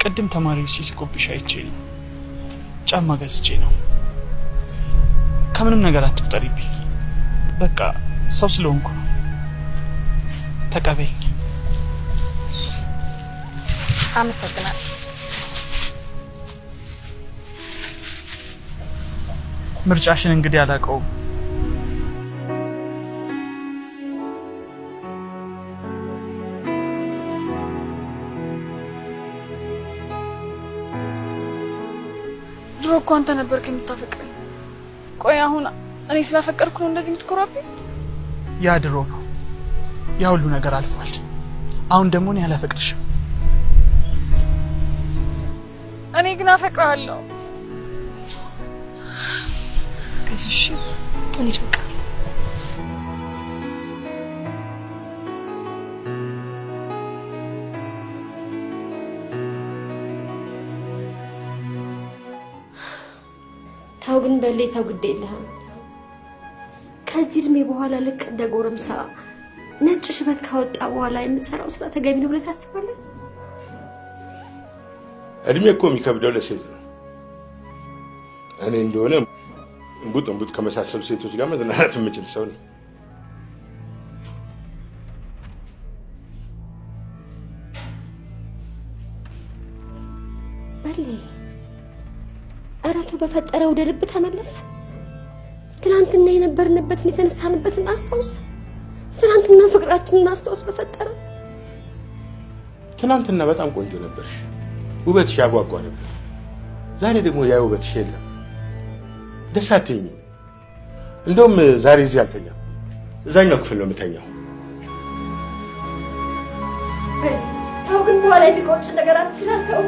ቅድም ተማሪዎች ሲስቆብሽ አይቼ ነው ጫማ ገዝቼ ነው ከምንም ነገር አትቁጠሪብኝ በቃ ሰው ስለሆንኩ ነው ተቀበይኝ አመሰግናለሁ ምርጫሽን እንግዲህ አላውቀውም ድሮ እኮ አንተ ነበርክ የምታፈቅረኝ ቆይ አሁን እኔ ስላፈቀርኩ ነው እንደዚህ የምትኮራብኝ ያ ድሮ ነው ያ ሁሉ ነገር አልፏል አሁን ደግሞ እኔ አላፈቅርሽም እኔ ግን አፈቅርሃለሁ ከዚህ እኔ በቃ ታው ግን በሌታው ግድ የለህም ከዚህ እድሜ በኋላ ልክ እንደ ጎረምሳ ነጭ ሽበት ካወጣ በኋላ የምትሰራው ስራ ተገቢ ነው ብለህ ታስባለህ? እድሜ እኮ የሚከብደው ለሴት ነው። እኔ እንደሆነ እንቡጥ ከመሳሰሉ ሴቶች ጋር መዝናናት የምችል ሰው ነኝ። በሌ አራቱ በፈጠረ ወደ ልብ ተመለስ። ትናንትና የነበርንበትን የተነሳንበትን አስታውስ። ትናንትና ፍቅራችንን አስታውስ በፈጠረ። ትናንትና በጣም ቆንጆ ነበርሽ፣ ውበትሽ ያጓጓ ነበር። ዛሬ ደግሞ ያ ውበትሽ የለም። ደስ አትይኝም። እንደውም ዛሬ እዚህ አልተኛም፣ እዛኛው ክፍል ነው የምተኛው። ታው ግን በኋላ የሚቆጭ ነገር አትስራተው።